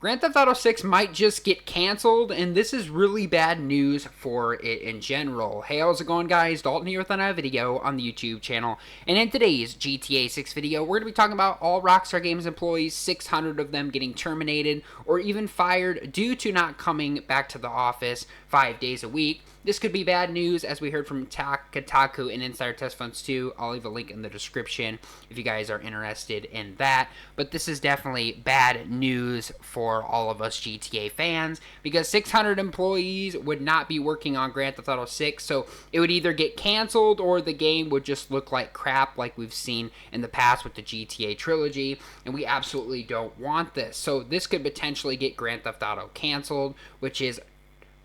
Grand Theft Auto 6 might just get canceled, and this is really bad news for it in general. Hey, how's it going, guys? Dalton here with another video on the YouTube channel. And in today's GTA 6 video, we're going to be talking about all Rockstar Games employees, 600 of them getting terminated or even fired due to not coming back to the office 5 days a week. This could be bad news, as we heard from Kotaku and Insider Test Funds 2. I'll leave a link in the description if you guys are interested in that. But this is definitely bad news for all of us GTA fans, because 600 employees would not be working on Grand Theft Auto 6, so it would either get canceled or the game would just look like crap like we've seen in the past with the GTA trilogy, and we absolutely don't want this. So this could potentially get Grand Theft Auto canceled, which is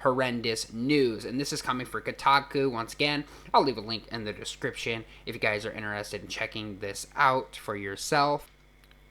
horrendous news. And this is coming for Kotaku. Once again, I'll leave a link in the description if you guys are interested in checking this out for yourself.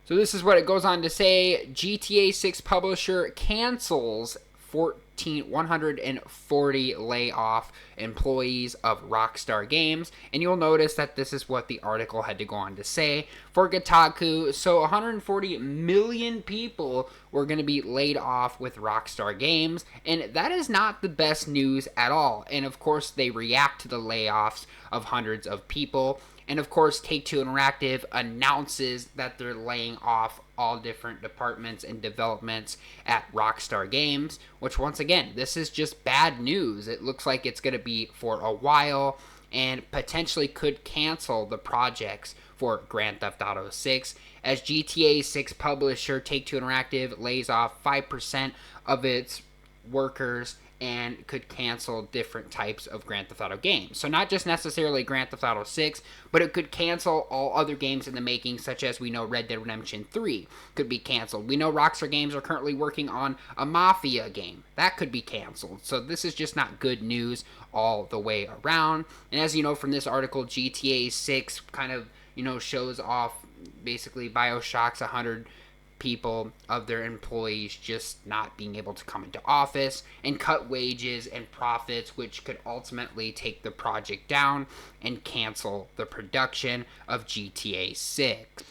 So this is what it goes on to say. GTA 6 publisher cancels 140 layoff employees of Rockstar Games. And you'll notice that this is what the article had to go on to say for Kotaku. So 140 million people were going to be laid off with Rockstar Games, and that is not the best news at all. And of course, they react to the layoffs of hundreds of people. And of course, Take-Two Interactive announces that they're laying off all different departments and developments at Rockstar Games, which once again, this is just bad news. It looks like it's going to be for a while and potentially could cancel the projects for Grand Theft Auto 6, as GTA 6 publisher Take-Two Interactive lays off 5% of its workers and could cancel different types of Grand Theft Auto games. So not just necessarily Grand Theft Auto 6, but it could cancel all other games in the making, such as we know Red Dead Redemption 3 could be canceled. We know Rockstar Games are currently working on a Mafia game. That could be canceled. So this is just not good news all the way around. And as you know from this article, GTA 6 kind of, shows off basically BioShock's 100 people of their employees just not being able to come into office and cut wages and profits, which could ultimately take the project down and cancel the production of GTA 6.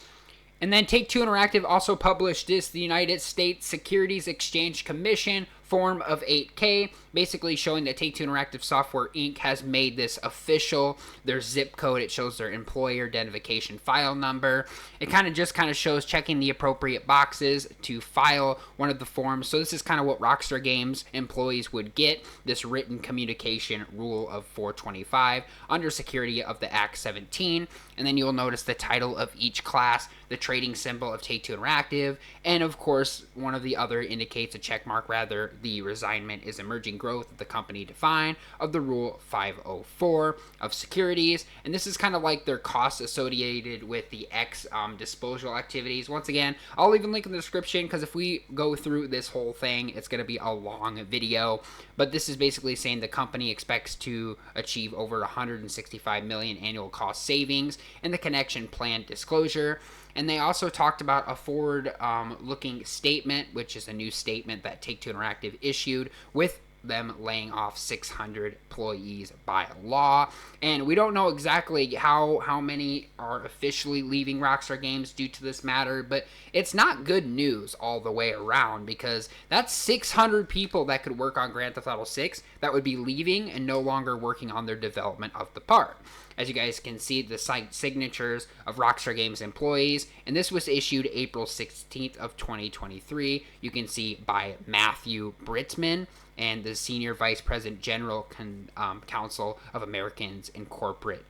And then Take-Two Interactive also published this, the United States Securities Exchange Commission Form of 8K, basically showing that Take-Two Interactive Software Inc. has made this official. Their zip code, it shows their employer identification file number. It kind of shows checking the appropriate boxes to file one of the forms. So this is kind of what Rockstar Games employees would get, this written communication rule of 425 under security of the Act 17. And then you'll notice the title of each class, the trading symbol of Take-Two Interactive, and of course, one of the other indicates a check mark, rather, the resignment is emerging growth of the company defined of the Rule 504 of securities. And this is kind of like their costs associated with the X disposal activities. Once again, I'll leave a link in the description, because if we go through this whole thing, it's going to be a long video. But this is basically saying the company expects to achieve over 165 million annual cost savings in the connection plan disclosure. And they also talked about a forward-looking statement, which is a new statement that Take-Two Interactive issued with them laying off 600 employees by law. And we don't know exactly how many are officially leaving Rockstar Games due to this matter, but it's not good news all the way around, because that's 600 people that could work on Grand Theft Auto 6 that would be leaving and no longer working on their development of the part. As you guys can see, the site signatures of Rockstar Games employees, and this was issued April 16th of 2023. You can see by Matthew Britzman and the Senior Vice President General Council of Americans in Corporate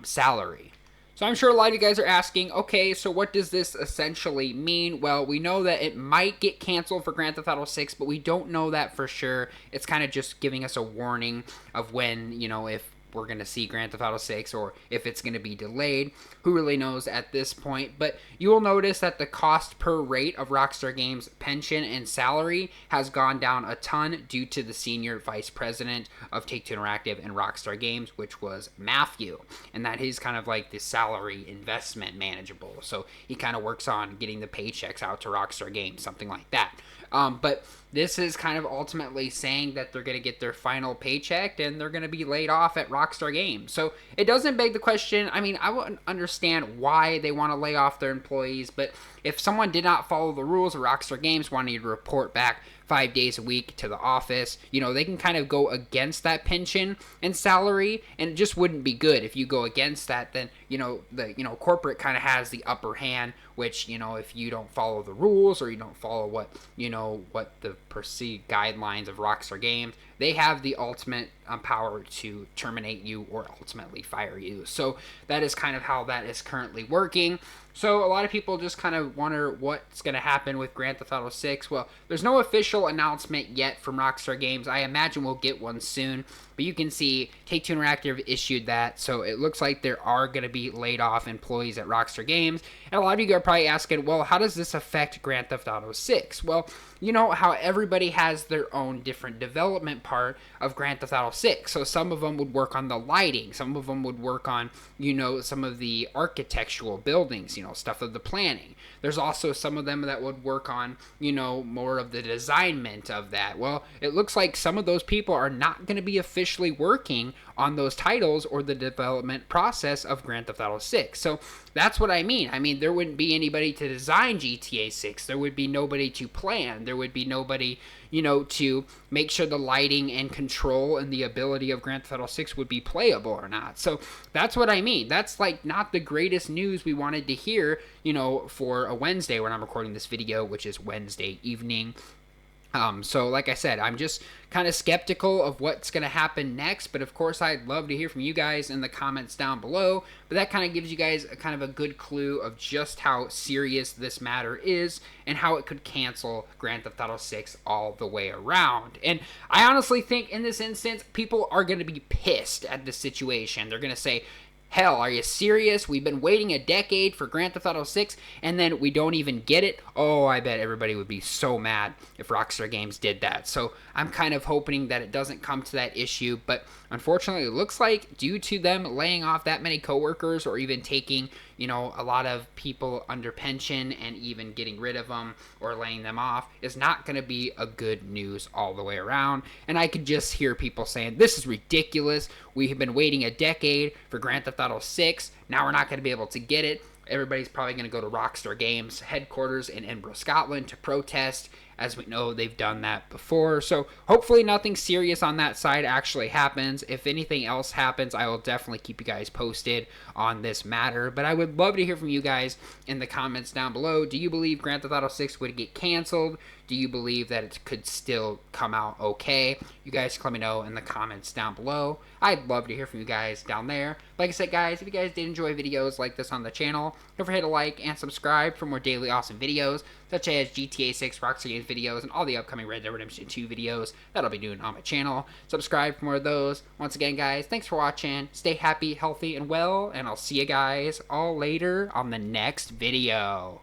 Salary. So I'm sure a lot of you guys are asking, okay, so what does this essentially mean? Well, we know that it might get canceled for Grand Theft Auto 6, but we don't know that for sure. It's kind of just giving us a warning of when, if we're going to see Grand Theft Auto 6 or if it's going to be delayed. Who really knows at this point? But you will notice that the cost per rate of Rockstar Games pension and salary has gone down a ton due to the senior vice president of Take-Two Interactive and Rockstar Games, which was Matthew. And that is kind of like the salary investment manageable. So he kind of works on getting the paychecks out to Rockstar Games, something like that. But this is kind of ultimately saying that they're going to get their final paycheck and they're going to be laid off at Rockstar Rockstar Games. So it doesn't beg the question. I mean, I wouldn't understand why they want to lay off their employees, but if someone did not follow the rules of Rockstar Games, wanting you to report back 5 days a week to the office, they can kind of go against that pension and salary, and it just wouldn't be good. If you go against that, then the corporate kind of has the upper hand, which if you don't follow the rules, or you don't follow what the perceived guidelines of Rockstar Games, they have the ultimate power to terminate you or ultimately fire you. So that is kind of how that is currently working. So a lot of people just kind of wonder what's going to happen with Grand Theft Auto 6. Well, there's no official announcement yet from Rockstar Games. I imagine we'll get one soon. But you can see Take-Two Interactive issued that. So it looks like there are going to be laid off employees at Rockstar Games. And a lot of you are probably asking, well, how does this affect Grand Theft Auto 6? Well, you know how everybody has their own different development part of Grand Theft Auto 6. So some of them would work on the lighting. Some of them would work on, some of the architectural buildings, stuff of the planning. There's also some of them that would work on, more of the designment of that. Well, it looks like some of those people are not going to be officially working on those titles or the development process of Grand Theft Auto 6. So that's what I mean. I mean, there wouldn't be anybody to design GTA 6. There would be nobody to plan. There would be nobody, to make sure the lighting and control and the ability of Grand Theft Auto 6 would be playable or not. So that's what I mean. That's like not the greatest news we wanted to hear, for a Wednesday when I'm recording this video, which is Wednesday evening. So like I said, I'm just kind of skeptical of what's going to happen next, but of course I'd love to hear from you guys in the comments down below. But that kind of gives you guys a kind of a good clue of just how serious this matter is and how it could cancel Grand Theft Auto 6 all the way around. And I honestly think in this instance, people are going to be pissed at the situation. They're going to say, hell, are you serious? We've been waiting a decade for Grand Theft Auto 6, and then we don't even get it? Oh, I bet everybody would be so mad if Rockstar Games did that. So I'm kind of hoping that it doesn't come to that issue, but unfortunately, it looks like due to them laying off that many coworkers or even taking, a lot of people under pension and even getting rid of them or laying them off is not going to be a good news all the way around. And I could just hear people saying, this is ridiculous. We have been waiting a decade for Grand Theft Auto 6. Now we're not going to be able to get it. Everybody's probably going to go to Rockstar Games headquarters in Edinburgh, Scotland to protest. As we know, they've done that before. So hopefully nothing serious on that side actually happens. If anything else happens, I will definitely keep you guys posted on this matter. But I would love to hear from you guys in the comments down below. Do you believe Grand Theft Auto 6 would get canceled? Do you believe that it could still come out okay? You guys can let me know in the comments down below. I'd love to hear from you guys down there. Like I said, guys, if you guys did enjoy videos like this on the channel, don't forget to like and subscribe for more daily awesome videos, such as GTA 6, Rockstar Games videos, and all the upcoming Red Dead Redemption 2 videos that I'll be doing on my channel. Subscribe for more of those. Once again, guys, thanks for watching. Stay happy, healthy, and well, and I'll see you guys all later on the next video.